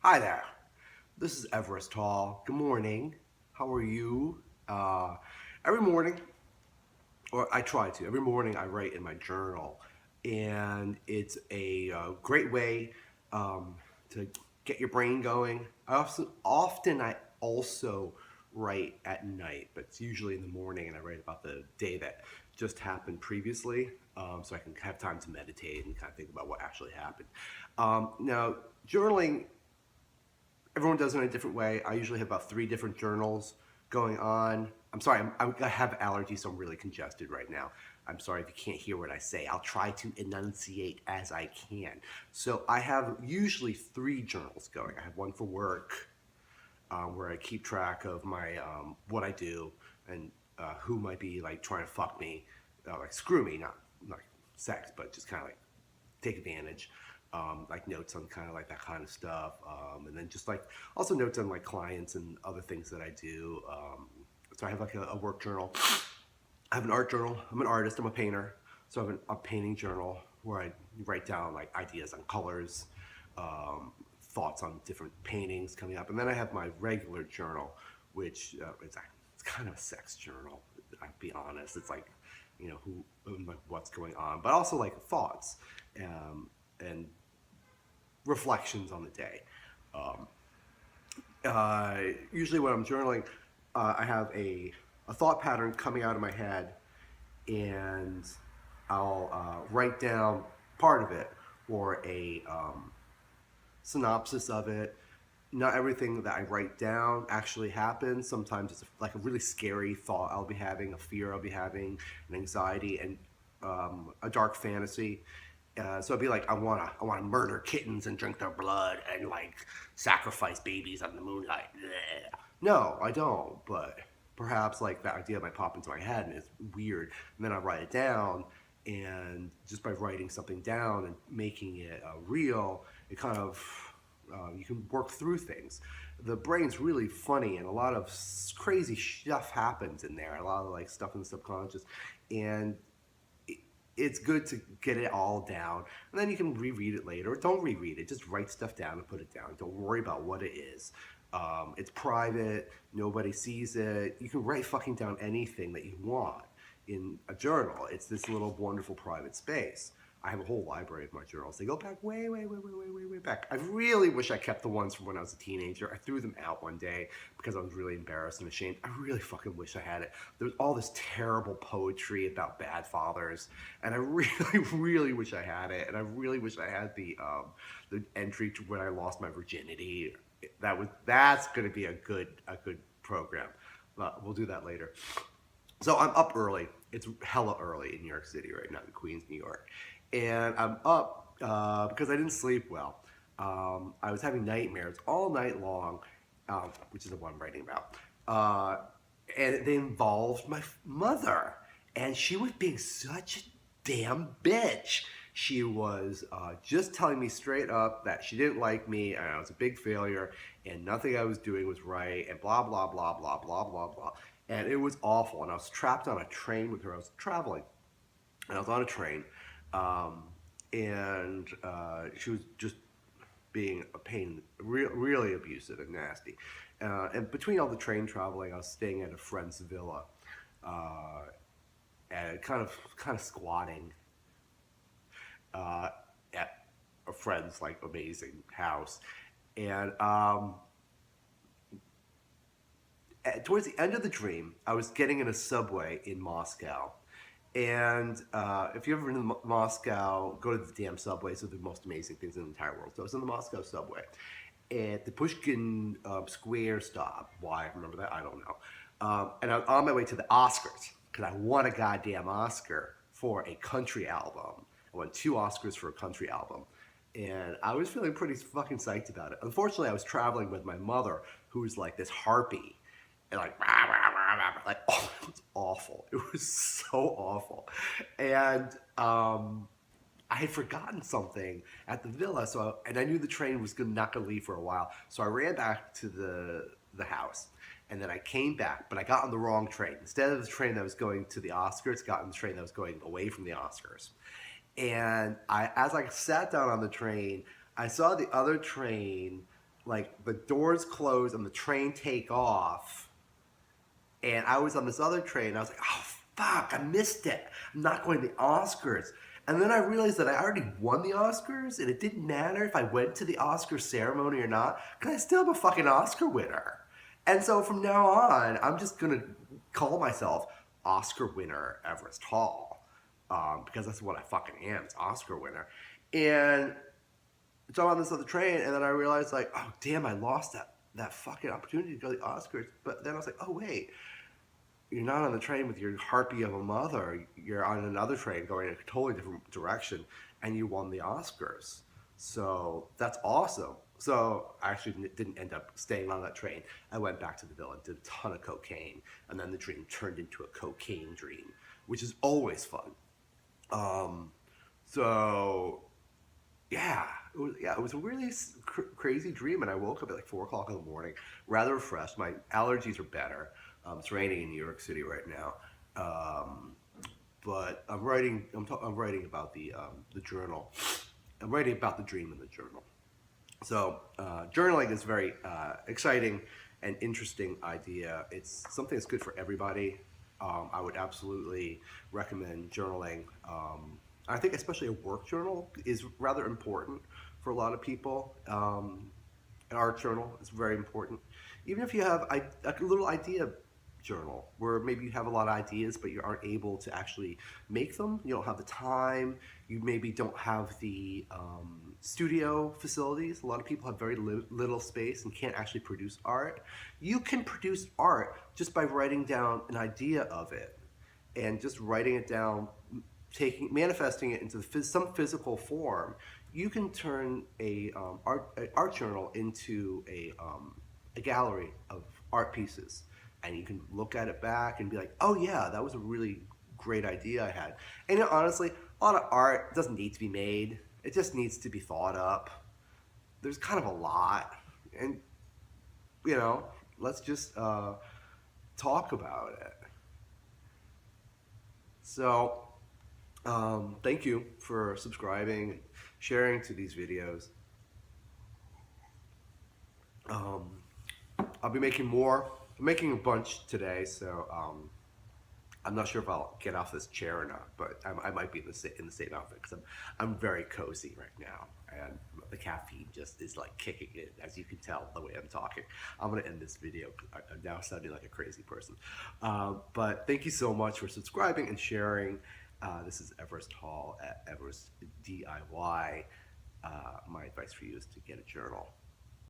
Hi there. This is Everest Hall. Good morning. How are you? Uh, every morning, or I try to, every morning I write in my journal, and it's a great way to get your brain going. I also write at night, but it's usually in the morning, and I write about the day that just happened previously, so I can have time to meditate and kind of think about what actually happened. Now, journaling everyone does it in a different way. I usually have about three different journals going on. I'm sorry, I have allergies, so I'm really congested right now. I'm sorry if you can't hear what I say. I'll try to enunciate as I can. So I have usually three journals going. I have one for work, where I keep track of my what I do and who might be like trying to fuck me, like screw me, not like sex, but just kind of like take advantage. Like notes on kind of like that kind of stuff, and then just like also notes on like clients and other things that I do. So I have like a work journal. I have an art journal. I'm an artist. I'm a painter, so I have a painting journal where I write down like ideas on colors, thoughts on different paintings coming up, and then I have my regular journal, which it's kind of a sex journal. I'll be honest. It's like who like what's going on, but also like thoughts and reflections on the day. Um, Usually when I'm journaling, I have a thought pattern coming out of my head, and I'll write down part of it or a synopsis of it. Not everything that I write down actually happens. Sometimes it's like a really scary thought I'll be having, a fear I'll be having, an anxiety, and a dark fantasy. So I'd be like, I wanna murder kittens and drink their blood and like sacrifice babies on the moonlight. Bleh. No, I don't. But perhaps like that idea might pop into my head and it's weird. And then I write it down, and just by writing something down and making it real, it kind of you can work through things. The brain's really funny, and a lot of crazy stuff happens in there. A lot of like stuff in the subconscious, and it's good to get it all down, and then you can reread it later. Or don't reread it; just write stuff down and put it down. Don't worry about what it is. It's private. Nobody sees it. You can write fucking down anything that you want in a journal. It's this little wonderful private space. I have a whole library of my journals. They go back way back. I really wish I kept the ones from when I was a teenager. I threw them out one day because I was really embarrassed and ashamed. I really fucking wish I had it. There's all this terrible poetry about bad fathers, and I really, really wish I had it. And I really wish I had the entry to when I lost my virginity. That's going to be a good program. But we'll do that later. So I'm up early. It's hella early in New York City right now, in Queens, New York, and I'm up because I didn't sleep well. I was having nightmares all night long, which is the one I'm writing about, and they involved my mother, and she was being such a damn bitch. She was just telling me straight up that she didn't like me, and I was a big failure, and nothing I was doing was right, and blah blah blah blah blah blah blah. And it was awful. And I was trapped on a train with her. I was traveling, and I was on a train, um, and she was just being a pain, really abusive and nasty. And between all the train traveling, I was staying at a friend's villa, uh, and kind of squatting uh, at a friend's like amazing house, and towards the end of the dream, I was getting in a subway in Moscow. And if you've ever been to Moscow, go to the damn subways. They're the most amazing things in the entire world. So I was in the Moscow subway at the Pushkin Square stop. Why I remember that, I don't know. And I was on my way to the Oscars because I won a goddamn Oscar for a country album. I won two Oscars for a country album. And I was feeling pretty fucking psyched about it. Unfortunately, I was traveling with my mother, who's like this harpy, and like rah, rah, rah, rah, like oh, it was awful. It was so awful, and I had forgotten something at the villa, and I knew the train was not gonna leave for a while, so I ran back to the house, and then I came back, but I got on the wrong train. Instead of the train that was going to the Oscars, got on the train that was going away from the Oscars. And as I sat down on the train, I saw the other train like the doors close and the train take off, and I was on this other train. And I was like, oh fuck, I missed it. I'm not going to the Oscars. And then I realized that I already won the Oscars, and it didn't matter if I went to the Oscar ceremony or not, because I still am a fucking Oscar winner. And so from now on, I'm just gonna call myself Oscar winner Everest Hall, because that's what I fucking am. It's Oscar winner. And so I'm on this other train, and then I realized like, oh damn, I lost that fucking opportunity to go to the Oscars. But then I was like, oh wait, you're not on the train with your harpy of a mother. You're on another train going in a totally different direction, and you won the Oscars. So that's awesome. So I actually didn't end up staying on that train. I went back to the villa and did a ton of cocaine, and then the dream turned into a cocaine dream, which is always fun. Um, so it was a really crazy dream, and I woke up at like 4 o'clock in the morning, rather refreshed. My allergies are better. It's raining in New York City right now, but I'm writing about the journal. I'm writing about the dream in the journal. So journaling is very exciting and interesting idea. It's something that's good for everybody. I would absolutely recommend journaling. I think especially a work journal is rather important for a lot of people. An art journal is very important. Even if you have a little idea journal where maybe you have a lot of ideas but you aren't able to actually make them, you don't have the time, you maybe don't have the studio facilities. A lot of people have very little space and can't actually produce art. You can produce art just by writing down an idea of it and just writing it down, manifesting it into some physical form. You can turn an art journal into a gallery of art pieces, and you can look at it back and be like, oh yeah, that was a really great idea I had. And you know, honestly, a lot of art doesn't need to be made. It just needs to be thought up. There's kind of a lot, and you know, let's just talk about it. So thank you for subscribing and sharing to these videos. I'll be making more. I'm making a bunch today, so I'm not sure if I'll get off this chair or not, but I might be in the same outfit because I'm very cozy right now, and the caffeine just is like kicking in, as you can tell the way I'm talking. I'm gonna end this video. I'm now sounding like a crazy person, but thank you so much for subscribing and sharing. This is Everest Hall at Everest DIY. My advice for you is to get a journal.